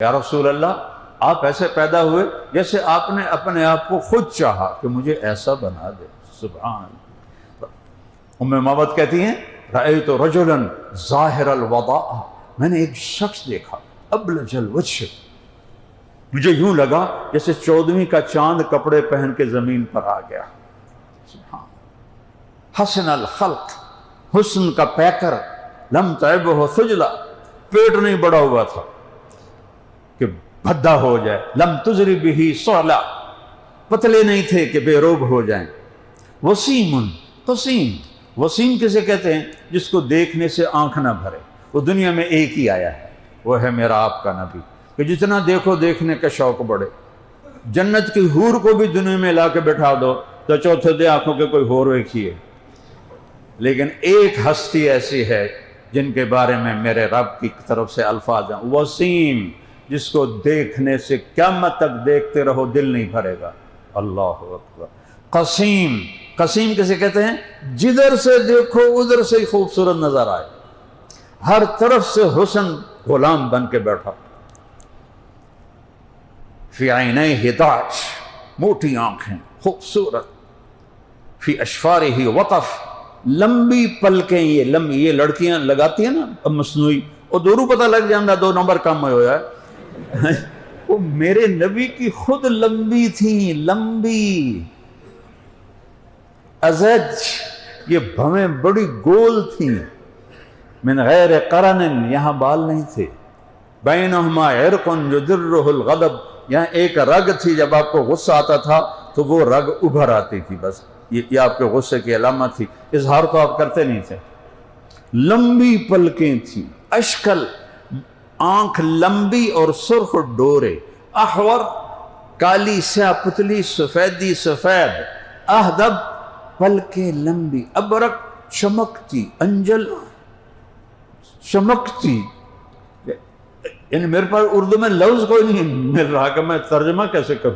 یا رسول اللہ آپ ایسے پیدا ہوئے جیسے آپ نے اپنے آپ کو خود چاہا کہ مجھے ایسا بنا دے. سبحان اللہ. ام معبد کہتی ہیں رأیت رجلا ظاہر الوضاء، میں نے ایک شخص دیکھا ابلج الوجہ، مجھے یوں لگا جیسے 14ویں کا چاند کپڑے پہن کے زمین پر آ گیا. سبحان. حسن الخلق، حسن کا پیکر، لم تعبہ خجلا، پیٹ نہیں بڑا ہوا تھا کہ بھدا ہو جائے، لم تزری بہ صعلا، پتلے نہیں تھے کہ بے روب ہو جائیں. وسیم قسیم، وسیم کسے کہتے ہیں؟ جس کو دیکھنے سے آنکھ نہ بھرے. وہ دنیا میں ایک ہی آیا ہے، وہ ہے میرا آپ کا نبی، کہ جتنا دیکھو دیکھنے کا شوق بڑھے. جنت کی حور کو بھی دنیا میں لا کے بٹھا دو تو چوتھے دے آنکھوں کے کوئی حور ایک، لیکن ایک ہستی ایسی ہے جن کے بارے میں میرے رب کی طرف سے الفاظ ہیں، وسیم، جس کو دیکھنے سے قیامت تک دیکھتے رہو دل نہیں بھرے گا. اللہ اکبر. قسیم، قسیم کسے کہتے ہیں؟ جدھر سے دیکھو ادھر سے ہی خوبصورت نظر آئے، ہر طرف سے حسن غلام بن کے بیٹھا. فی عینیہ ہداج، موٹی آنکھیں، خوبصورت. فی اشفارہ وطف، لمبی پلکیں. یہ لڑکیاں لگاتی ہیں نا اب مصنوعی، اور دورو پتہ لگ جاندہ 2 نمبر کم ہویا ہے. وہ میرے نبی کی خود لمبی تھیں، لمبی. ازج، یہ بھویں بڑی گول تھیں. من غیر قرن، یہاں بال نہیں تھے. بینہما عرق یدرہ الغضب، یہاں ایک رگ تھی، جب آپ کو غصہ آتا تھا تو وہ رگ ابھر آتی تھی. بس یہ آپ کے غصے کی علامت تھی، اظہار تو آپ کرتے نہیں تھے. لمبی پلکیں تھیں. اشکل، آنکھ لمبی اور سرخ ڈورے. احور، کالی سیاہ پتلی، سفیدی سفید. اہدب، پلکیں لمبی. ابرق، چمکتی. انجل، چمکتی. یعنی میرے پاس اردو میں لفظ کوئی نہیں مل رہا کہ میں ترجمہ کیسے کروں.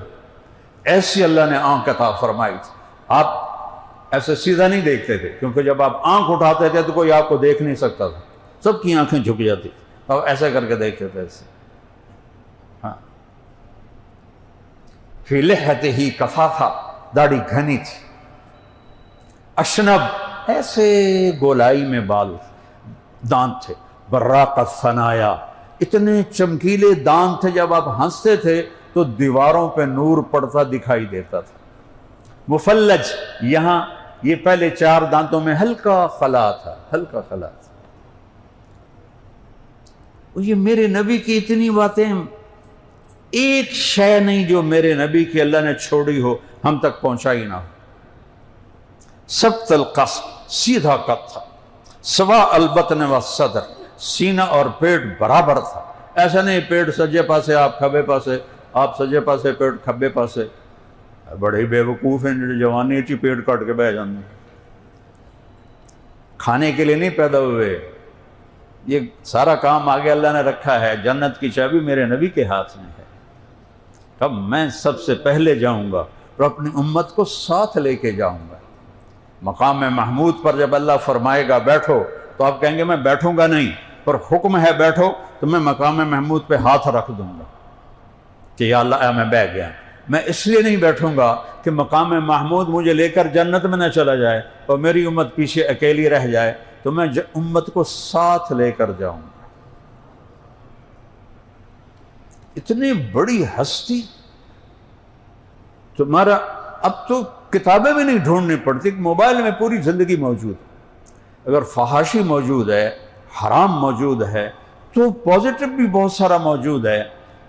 ایسی اللہ نے آنکھ عطا فرمائی تھی. آپ ایسے سیدھا نہیں دیکھتے تھے، کیونکہ جب آپ آنکھ اٹھاتے تھے تو کوئی آپ کو دیکھ نہیں سکتا تھا، سب کی آنکھیں جھک جاتی. اب ایسا کر کے دیکھتے تھے ایسے. ہاں. فی لحیتہ کفافہ، داڑھی گھنی تھی. اشنب، ایسے گولائی میں بال، دانت تھے. براق الثنایا، اتنے چمکیلے دانت تھے جب آپ ہنستے تھے تو دیواروں پہ نور پڑتا دکھائی دیتا تھا. مفلج، یہاں یہ پہلے 4 دانتوں میں ہلکا خلا تھا، ہلکا خلا تھا. یہ میرے نبی کی اتنی باتیں، ایک شے نہیں جو میرے نبی کی اللہ نے چھوڑی ہو ہم تک پہنچائی نہ ہو. سبت القصب، سیدھا قد تھا. سوا البطن والصدر، سینہ اور پیٹ برابر تھا. ایسا نہیں پیٹ سجے پاسے آپ کھبے پاسے، آپ سجے پاسے پیٹ کھبے پاسے. بڑے ہی بے وقوف ہیں جو جوانی چی پیٹ کاٹ کے بہ جانے. کھانے کے لیے نہیں پیدا ہوئے، یہ سارا کام آگے اللہ نے رکھا ہے. جنت کی چابی میرے نبی کے ہاتھ میں ہے. کب میں سب سے پہلے جاؤں گا اور اپنی امت کو ساتھ لے کے جاؤں گا. مقام محمود پر جب اللہ فرمائے گا بیٹھو تو آپ کہیں گے میں بیٹھوں گا نہیں، پر حکم ہے بیٹھو تو میں مقام محمود پہ ہاتھ رکھ دوں گا کہ یا اللہ میں بیٹھ گیا. میں اس لیے نہیں بیٹھوں گا کہ مقام محمود مجھے لے کر جنت میں نہ چلا جائے اور میری امت پیچھے اکیلی رہ جائے، تو میں امت کو ساتھ لے کر جاؤں گا. اتنی بڑی ہستی تمہارا، اب تو کتابیں بھی نہیں ڈھونڈنی پڑتی، موبائل میں پوری زندگی موجود. اگر فحاشی موجود ہے، حرام موجود ہے، تو پازیٹو بھی بہت سارا موجود ہے.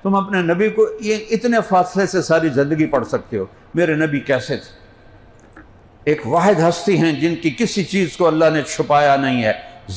تم اپنے نبی کو یہ اتنے فاصلے سے ساری زندگی پڑھ سکتے ہو. میرے نبی کیسے تھے؟ ایک واحد ہستی ہیں جن کی کسی چیز کو اللہ نے چھپایا نہیں ہے،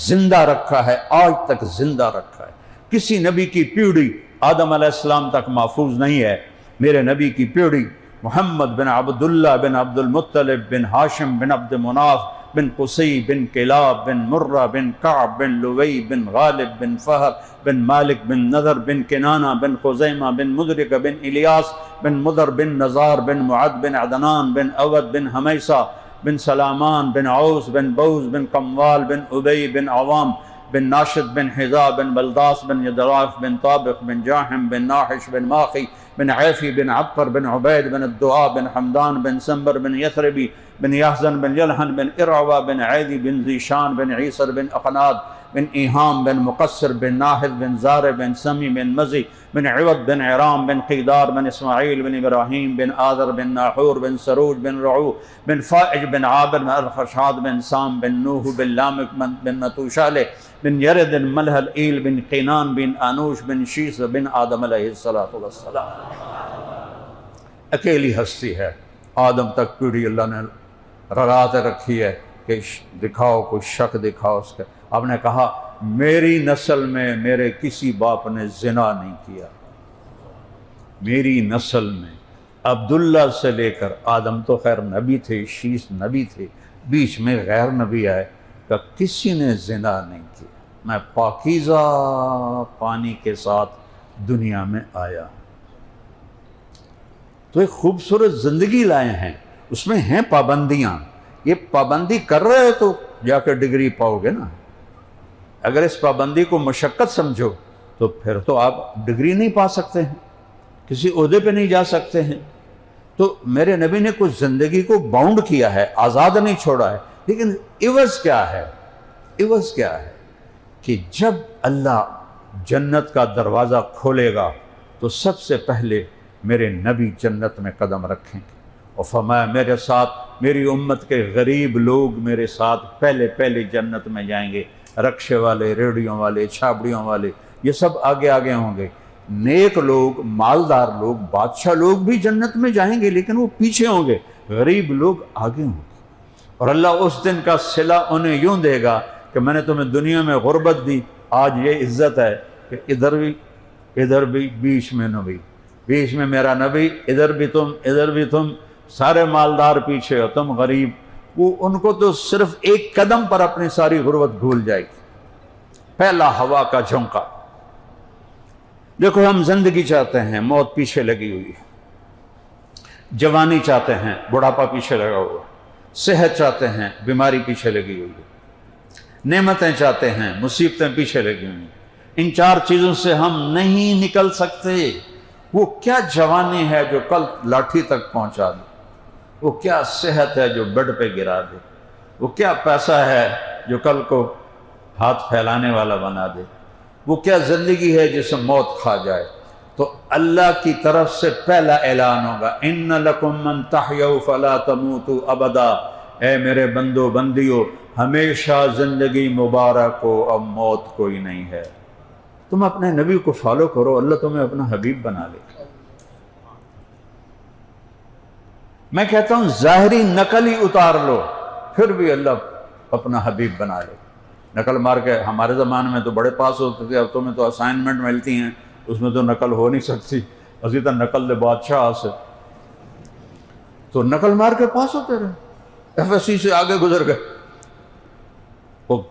زندہ رکھا ہے، آج تک زندہ رکھا ہے. کسی نبی کی پیڑھی آدم علیہ السلام تک محفوظ نہیں ہے. میرے نبی کی پیڑھی محمد بن عبداللہ بن عبد المطلب بن ہاشم بن عبد مناف بن قصی بن کلاب بن مرہ بن کعب بن لوی بن غالب بن فہر بن مالک بن نذر بن کنانہ بن خزیمہ بن مدرک بن الیاس بن مدر بن نزار بن معد بن عدنان بن اود بن حمیسہ بن سلامان بن عوس بن بوز بن قموال بن ابی بن عوام بن ناشد بن حذا بن بلداس بن یدراف بن طابق بن جاحم بن ناحش بن ماخی بن عیفی بن عبقر بن عبید بن الدعاء بن حمدان بن سنبر بن یثربی بن یحزن بن یلحن بن ارعوہ بن عیدی بن ذیشان بن عیسر بن اقناد بن ایہام بن مقصر بن ناحد بن زار بن سمی بن مزی بن عوض بن عرام بن قیدار بن اسماعیل بن ابراہیم بن آذر بن ناحور بن سروج بن رعو بن فائج بن عابر بن الخشاد بن سام بن نوح بن لامک بن متوشالہ بن یرد بن ملحل ایل بن قینان بن آنوش بن شیس بن آدم علیہ السلام۔ اکیلی ہستی ہے، آدم تک پیڑھی اللہ نے رات رکھی ہے کہ دکھاؤ کوئی شک دکھاؤ اس کا۔ آپ نے کہا میری نسل میں میرے کسی باپ نے زنا نہیں کیا، میری نسل میں عبداللہ سے لے کر آدم تو خیر نبی تھے، شیس نبی تھے، بیچ میں غیر نبی آئے کہ کسی نے زنا نہیں کیا، میں پاکیزہ پانی کے ساتھ دنیا میں آیا۔ تو ایک خوبصورت زندگی لائے ہیں، اس میں ہیں پابندیاں، یہ پابندی کر رہے ہو تو جا کے ڈگری پاؤ گے نا، اگر اس پابندی کو مشقت سمجھو تو پھر تو آپ ڈگری نہیں پا سکتے ہیں، کسی عہدے پہ نہیں جا سکتے ہیں۔ تو میرے نبی نے کچھ زندگی کو باؤنڈ کیا ہے، آزاد نہیں چھوڑا ہے، لیکن عوض کیا ہے؟ عوض کیا ہے کہ جب اللہ جنت کا دروازہ کھولے گا تو سب سے پہلے میرے نبی جنت میں قدم رکھیں گے، اور فرمایا میرے ساتھ میری امت کے غریب لوگ میرے ساتھ پہلے جنت میں جائیں گے، رکشے والے، ریڑھیوں والے، چھابڑیوں والے، یہ سب آگے آگے ہوں گے۔ نیک لوگ، مالدار لوگ، بادشاہ لوگ بھی جنت میں جائیں گے لیکن وہ پیچھے ہوں گے، غریب لوگ آگے ہوں گے۔ اور اللہ اس دن کا صلہ انہیں یوں دے گا کہ میں نے تمہیں دنیا میں غربت دی، آج یہ عزت ہے کہ ادھر بھی بیچ میں نبی، بیچ میں میرا نبی، ادھر بھی تم سارے مالدار پیچھے ہو، تم غریب۔ وہ ان کو تو صرف ایک قدم پر اپنی ساری غربت بھول جائے گی۔ پہلا ہوا کا جھونکا۔ دیکھو ہم زندگی چاہتے ہیں، موت پیچھے لگی ہوئی ہے، جوانی چاہتے ہیں، بڑھاپا پیچھے لگا ہوا، صحت چاہتے ہیں، بیماری پیچھے لگی ہوئی ہے، نعمتیں چاہتے ہیں، مصیبتیں پیچھے لگی ہوئی ہیں۔ ان چار چیزوں سے ہم نہیں نکل سکتے۔ وہ کیا جوانی ہے جو کل لاٹھی تک پہنچا دے، وہ کیا صحت ہے جو بیڈ پہ گرا دے، وہ کیا پیسہ ہے جو کل کو ہاتھ پھیلانے والا بنا دے، وہ کیا زندگی ہے جسے موت کھا جائے۔ تو اللہ کی طرف سے پہلا اعلان ہوگا، ان لکم من تحیوا فلا تموتوا ابدا، اے میرے بندو بندیو ہمیشہ زندگی مبارک ہو، اب موت کوئی نہیں ہے۔ تم اپنے نبی کو فالو کرو، اللہ تمہیں اپنا حبیب بنا لے۔ میں کہتا ہوں ظاہری نقل ہی اتار لو، پھر بھی اللہ اپنا حبیب بنا لے۔ نقل مار کے ہمارے زمانے میں تو بڑے پاس ہوتے تھے، اب تمہیں تو اسائنمنٹ ملتی ہیں، اس میں تو نقل ہو نہیں سکتی، اسی طرح نقل دے بادشاہ سے تو نقل مار کے پاس ہوتے رہے، ایف ایس سی سے آگے گزر گئے۔ وہ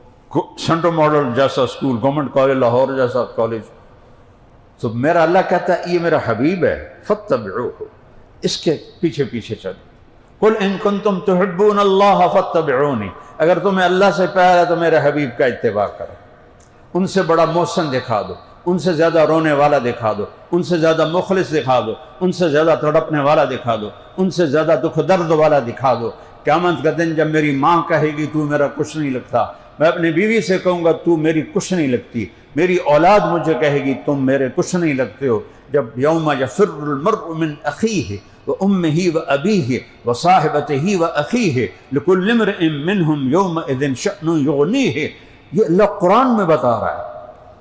سینٹرل ماڈل جیسا اسکول، گورنمنٹ کالج لاہور جیسا کالج، تو میرا اللہ کہتا ہے یہ میرا حبیب ہے، فاتبعوہ، اس کے پیچھے پیچھے چلو۔ قل ان کنتم تحبون اللہ فاتبعونی، اگر تمہیں اللہ سے پیار ہے تو میرے حبیب کا اتباع کرو۔ ان سے بڑا محسن دکھا دو، ان سے زیادہ رونے والا دکھا دو، ان سے زیادہ مخلص دکھا دو، ان سے زیادہ تڑپنے والا دکھا دو، ان سے زیادہ دکھ درد والا دکھا دو۔ قیامت کا دن جب میری ماں کہے گی تو میرا کچھ نہیں لگتا، میں اپنی بیوی سے کہوں گا تو میری کچھ نہیں لگتی، میری اولاد مجھے کہے گی تم میرے کچھ نہیں لگتے ہو۔ جب یوم یفر المرء من اخیہ وامہ وابیہ وصاحبتہ واخیہ لکل امرئ منہم یومئذ شأن یغنیہ، یہ اللہ قرآن میں بتا رہا ہے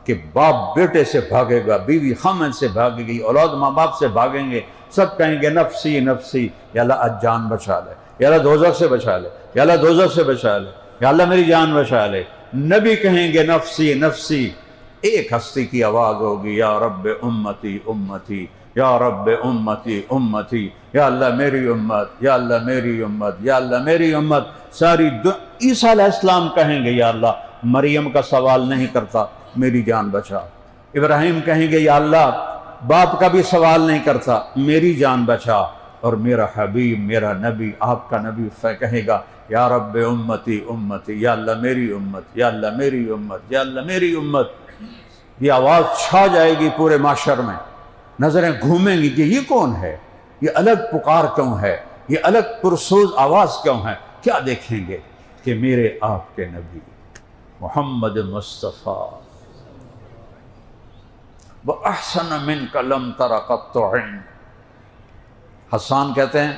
کہ باپ بیٹے سے بھاگے گا، بیوی خامن سے بھاگے گی، اولاد ماں باپ سے بھاگیں گے، سب کہیں گے نفسی نفسی، یا اللہ آج جان بچا لے، یا اللہ دوزخ سے بچا لے، یا اللہ دوزخ سے بچا لے، یا اللہ میری جان بچا لے۔ نبی کہیں گے نفسی نفسی، ایک ہستی کی آواز ہوگی یا رب امتی امتی، یا رب امتی امتی، یا اللہ میری امت، یا اللہ میری امت، یا اللہ میری امت۔ ساری عیسیٰ علیہ السلام کہیں گے یا اللہ مریم کا سوال نہیں کرتا، میری جان بچا۔ ابراہیم کہیں گے یا اللہ باپ کا بھی سوال نہیں کرتا، میری جان بچا۔ اور میرا حبیب، میرا نبی، آپ کا نبی کہے گا یا رب امتی امتی، یا اللہ میری امت، یا اللہ میری امت، یا اللہ میری امت، یہ آواز چھا جائے گی پورے معاشر میں، نظریں گھومیں گی کہ یہ کون ہے، یہ الگ پکار کیوں ہے، یہ الگ پرسوز آواز کیوں ہے؟ کیا دیکھیں گے کہ میرے آپ کے نبی محمد مصطفیٰ وَأَحْسَنَ مِنْكَ لَمْ تَرَ قَطُّ عَيْنٌ، حسان کہتے ہیں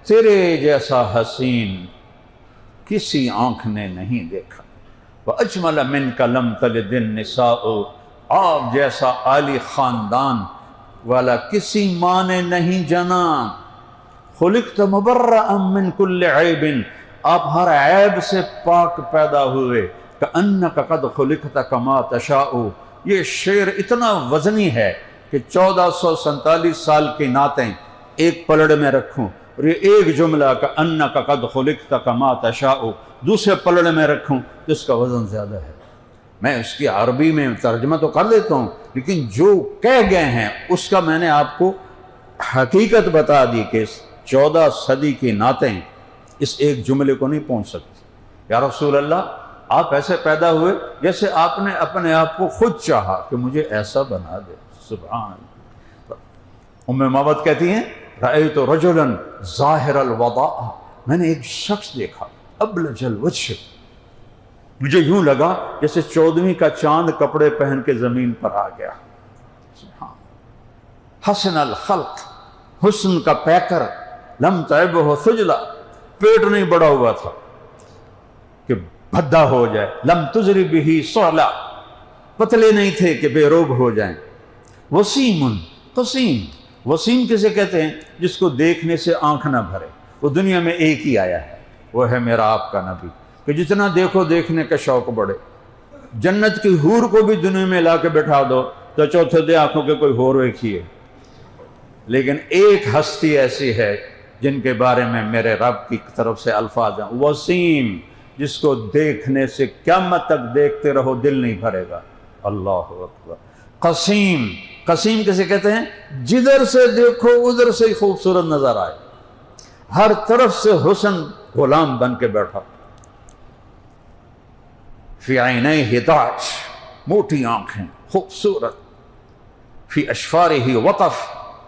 تیرے جیسا حسین کسی آنکھ نے نہیں دیکھا، وَأَجْمَلَ مِنْكَ لَمْ تَلِدِ النِّسَاءُ، آپ جیسا عالی خاندان والا کسی ماں نے نہیں جنا، خلقت مبرأ من کل عیب، آپ ہر عیب سے پاک پیدا ہوئے، کأنک قد خلقت کما تشاء، یہ شعر اتنا وزنی ہے کہ 1447 سال کی نعتیں ایک پلڑ میں رکھوں اور یہ ایک جملہ کأنک قد خلقت کما تشاء دوسرے پلڑ میں رکھوں تو اس کا وزن زیادہ ہے۔ میں اس کی عربی میں ترجمہ تو کر لیتا ہوں، لیکن جو کہہ گئے ہیں اس کا میں نے آپ کو حقیقت بتا دی کہ 14 صدی کی نعتیں اس ایک جملے کو نہیں پہنچ سکتی۔ یا رسول اللہ، آپ ایسے پیدا ہوئے جیسے آپ نے اپنے آپ کو خود چاہا کہ مجھے ایسا بنا دے۔ سبحان اللہ۔ ام معبد کہتی ہیں رأیت رجلا ظاہر الوضاء، میں نے ایک شخص دیکھا ابلج الوجہ، مجھے یوں لگا جیسے 14ویں کا چاند کپڑے پہن کے زمین پر آ گیا۔ سبحان۔ حسن الخلق، حسن کا پیکر، لم تعبہ سجلا، پیٹ نہیں بڑا ہوا تھا کہ بھدا ہو جائے، لم تزری بہ صعلا، پتلے نہیں تھے کہ بے روب ہو جائیں۔ وسیم قسیم، وسیم کسے کہتے ہیں؟ جس کو دیکھنے سے آنکھ نہ بھرے، وہ دنیا میں ایک ہی آیا ہے، وہ ہے میرا آپ کا نبی، کہ جتنا دیکھو دیکھنے کا شوق بڑھے۔ جنت کی حور کو بھی دنیا میں لا کے بٹھا دو تو چوتھے دے آنکھوں کے کوئی حور ایک ہی ہے، لیکن ایک ہستی ایسی ہے جن کے بارے میں میرے رب کی طرف سے الفاظ ہیں، وسیم، جس کو دیکھنے سے قیامت تک دیکھتے رہو دل نہیں بھرے گا۔ اللہ اکبر۔ قسیم، قسیم کسے کہتے ہیں؟ جدھر سے دیکھو ادھر سے ہی خوبصورت نظر آئے، ہر طرف سے حسن غلام بن کے بیٹھا۔ فی عینیہ داج، موٹی آنکھیں، خوبصورت۔ فی اشفارہ وطف،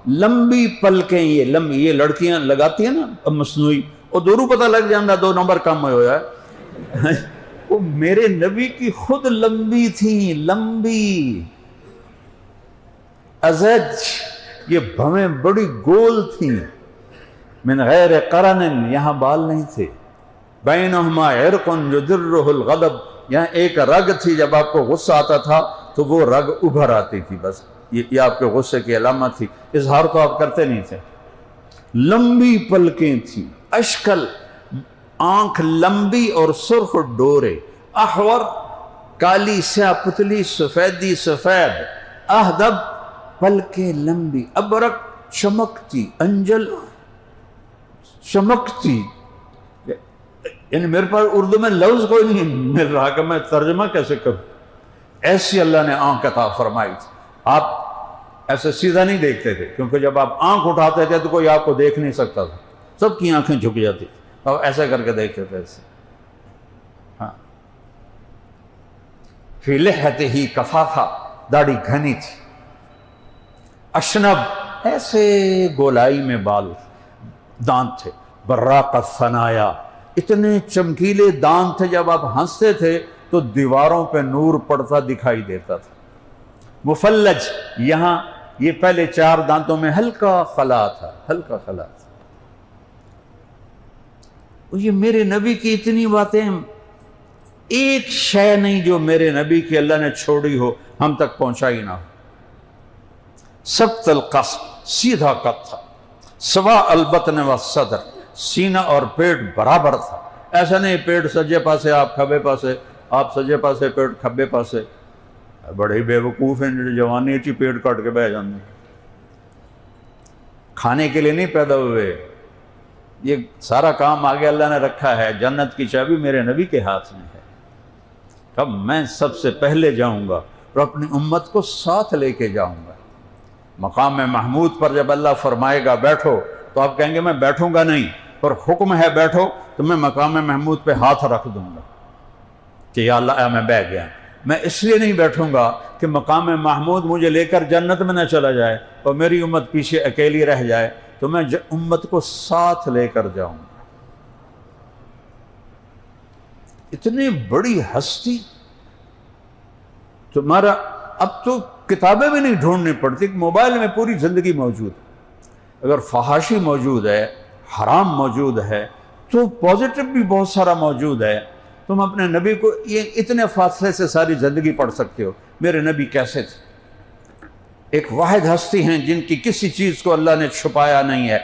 لمبی پلکیں، یہ لڑکیاں لگاتی ہیں نا مصنوعی، اور دورو پتہ لگ جاندہ 2 نمبر کم ہویا ہے۔ وہ میرے نبی کی خود لمبی تھی، لمبی ازج، یہ بھویں بڑی گول تھیں، من غیر قرن، یہاں بال نہیں تھے، بینہما عرق یدرہ الغضب، یہاں ایک رگ تھی، جب آپ کو غصہ آتا تھا تو وہ رگ ابھر آتی تھی، بس یہ آپ کے غصے کی علامت تھی، اظہار تو آپ کرتے نہیں تھے۔ لمبی پلکیں تھیں، اشکل، آنکھ لمبی اور سرخ ڈورے، احور، کالی سیاہ پتلی، سفیدی سفید، اہدب، پلکیں لمبی، ابرق، چمکتی، انجل، چمکتی، یعنی میرے پاس اردو میں لفظ کوئی نہیں مل رہا کہ میں ترجمہ کیسے کروں، ایسی اللہ نے آنکھ عطا فرمائی تھی۔ آپ ایسے سیدھا نہیں دیکھتے تھے، کیونکہ جب آپ آنکھ اٹھاتے تھے تو کوئی آپ کو دیکھ نہیں سکتا تھا، سب کی آنکھیں جھک جاتی تھی، اور ایسے کر کے دیکھتے تھے ایسے۔ ہاں، فی لحیتہ کفافہ، داڑھی گھنی تھی، اشنب، ایسے گولائی میں بال، دانت تھے، براق الثنایا، اتنے چمکیلے دانت تھے جب آپ ہنستے تھے تو دیواروں پہ نور پڑتا دکھائی دیتا تھا۔ مفلج، یہاں یہ پہلے 4 دانتوں میں ہلکا خلا تھا، ہلکا خلا تھا۔ یہ میرے نبی کی اتنی باتیں، ایک شے نہیں جو میرے نبی کی اللہ نے چھوڑی ہو ہم تک پہنچائی نہ ہو۔ سبت القصب، سیدھا قد تھا، سوا البطن والصدر، سینہ اور پیٹ برابر تھا، ایسا نہیں پیٹ سجے پاسے آپ کھبے پاسے، آپ سجے پاسے پیٹ کھبے پاسے، بڑے ہی بے وقوف ہیں جو جوانی چی پیٹ کٹ کے بہ جاندے، کھانے کے لیے نہیں پیدا ہوئے، یہ سارا کام آگے اللہ نے رکھا ہے، جنت کی چابی میرے نبی کے ہاتھ میں ہے۔ کب میں سب سے پہلے جاؤں گا اور اپنی امت کو ساتھ لے کے جاؤں گا۔ مقام محمود پر جب اللہ فرمائے گا بیٹھو تو آپ کہیں گے میں بیٹھوں گا نہیں، پر حکم ہے بیٹھو تو میں مقام محمود پہ ہاتھ رکھ دوں گا کہ یا اللہ میں بیٹھ گیا. میں اس لیے نہیں بیٹھوں گا کہ مقام محمود مجھے لے کر جنت میں نہ چلا جائے اور میری امت پیچھے اکیلی رہ جائے، تو میں امت کو ساتھ لے کر جاؤں گا. اتنی بڑی ہستی تمہارا، اب تو کتابیں بھی نہیں ڈھونڈنی پڑتی، موبائل میں پوری زندگی موجود ہے. اگر فحاشی موجود ہے، حرام موجود ہے، تو پازیٹو بھی بہت سارا موجود ہے. تم اپنے نبی کو یہ اتنے فاصلے سے ساری زندگی پڑھ سکتے ہو. میرے نبی کیسے تھے؟ ایک واحد ہستی ہیں جن کی کسی چیز کو اللہ نے چھپایا نہیں ہے،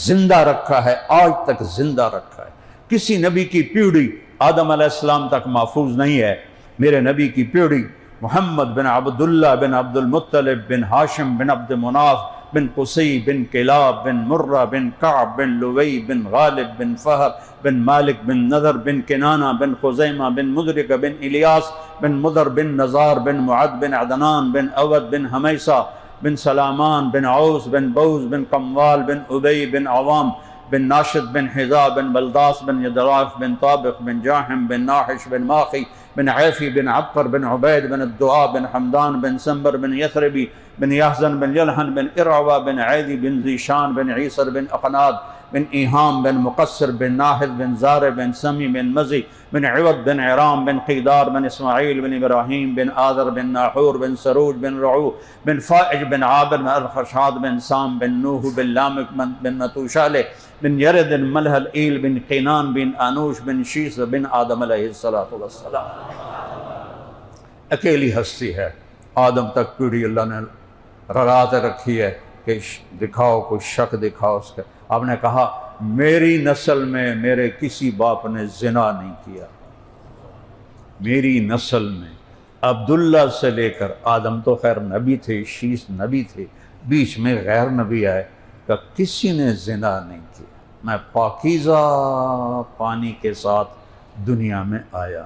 زندہ رکھا ہے، آج تک زندہ رکھا ہے. کسی نبی کی پیڑھی آدم علیہ السلام تک محفوظ نہیں ہے. میرے نبی کی پیڑھی محمد بن عبداللہ بن عبد المطلب بن ہاشم بن عبد مناف بن قصی بن کلاب بن مرہ بن کعب بن لوی بن غالب بن فہر بن مالک بن نذر بن کنانہ بن خزیمہ بن مدرک بن الیاس بن مدر بن نزار بن معد بن عدنان بن اود بن حمیسہ بن سلامان بن عوس بن بوز بن قموال بن ابی بن عوام بن ناشد بن حذا بن بلداس بن یدراف بن طابق بن جاحم بن ناحش بن ماخی بن عیفی بن عبقر بن عبید بن الدعاء بن حمدان بن سنبر بن یثربی بن یحزن بن یلحن بن ارعوہ بن عیدی بن ذیشان بن عیسر بن اقناد بن ایہام بن مقصر بن ناحد بن زار بن سمی بن مزی بن عود بن عرام بن قیدار بن اسماعیل بن ابراہیم بن آذر بن ناحور بن سروج بن رعو بن فائج بن عابر بن الخشاد بن سام بن نوح بن لامک بن متوشالہ بن یرد بن ملحل ایل بن قینان بن آنوش بن شیس بن آدم علیہ السلام. اکیلی ہستی ہے، آدم تک پیڑھی اللہ نے رات رکھی ہے کہ دکھاؤ کوئی شک دکھاؤ اس کا. آپ نے کہا میری نسل میں میرے کسی باپ نے زنا نہیں کیا. میری نسل میں عبداللہ سے لے کر آدم تو خیر نبی تھے، شیس نبی تھے، بیچ میں غیر نبی آئے کہ کسی نے زنا نہیں کیا. میں پاکیزہ پانی کے ساتھ دنیا میں آیا.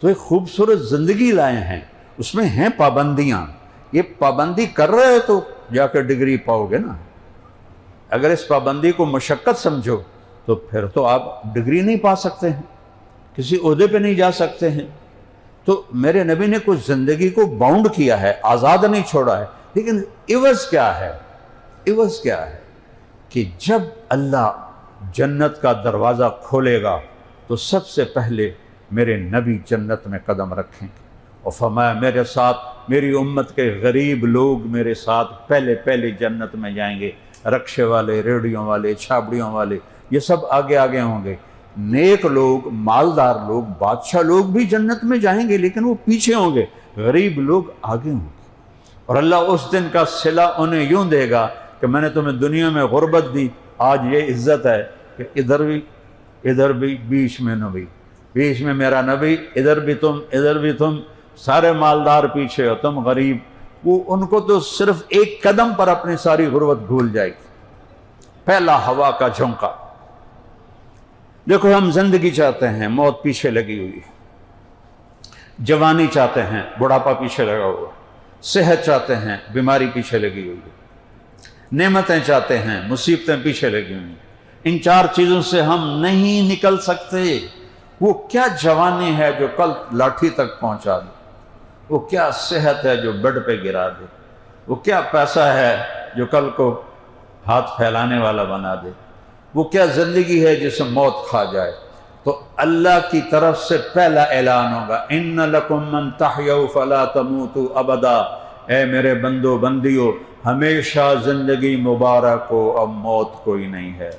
تو ایک خوبصورت زندگی لائے ہیں، اس میں ہیں پابندیاں. یہ پابندی کر رہے ہو تو جا کے ڈگری پاؤ گے نا. اگر اس پابندی کو مشقت سمجھو تو پھر تو آپ ڈگری نہیں پا سکتے ہیں، کسی عہدے پہ نہیں جا سکتے ہیں. تو میرے نبی نے کچھ زندگی کو باؤنڈ کیا ہے، آزاد نہیں چھوڑا ہے. لیکن عوض کیا ہے؟ عوض کیا ہے کہ جب اللہ جنت کا دروازہ کھولے گا تو سب سے پہلے میرے نبی جنت میں قدم رکھیں گے. اور فرمایا میرے ساتھ میری امت کے غریب لوگ میرے ساتھ پہلے جنت میں جائیں گے. رکشے والے، ریڑھیوں والے، چھابڑیوں والے، یہ سب آگے آگے ہوں گے. نیک لوگ، مالدار لوگ، بادشاہ لوگ بھی جنت میں جائیں گے لیکن وہ پیچھے ہوں گے، غریب لوگ آگے ہوں گے. اور اللہ اس دن کا صلہ انہیں یوں دے گا کہ میں نے تمہیں دنیا میں غربت دی، آج یہ عزت ہے کہ ادھر بھی بیچ میں نبی، بیچ میں میرا نبی، ادھر بھی تم سارے مالدار پیچھے ہو، تم غریب. وہ ان کو تو صرف ایک قدم پر اپنی ساری غربت بھول جائے گی. پہلا ہوا کا جھونکا. دیکھو ہم زندگی چاہتے ہیں، موت پیچھے لگی ہوئی ہے. جوانی چاہتے ہیں، بڑھاپا پیچھے لگا ہوا. صحت چاہتے ہیں، بیماری پیچھے لگی ہوئی ہے. نعمتیں چاہتے ہیں، مصیبتیں پیچھے لگی ہوئی. ان چار چیزوں سے ہم نہیں نکل سکتے. وہ کیا جوانی ہے جو کل لاٹھی تک پہنچا دے؟ وہ کیا صحت ہے جو بیڈ پہ گرا دے؟ وہ کیا پیسہ ہے جو کل کو ہاتھ پھیلانے والا بنا دے؟ وہ کیا زندگی ہے جسے موت کھا جائے؟ تو اللہ کی طرف سے پہلا اعلان ہوگا ان لکم من تحیوا فلا تموتوا ابدا. اے میرے بندو بندیو، ہمیشہ زندگی مبارک ہو، اب موت کوئی نہیں ہے.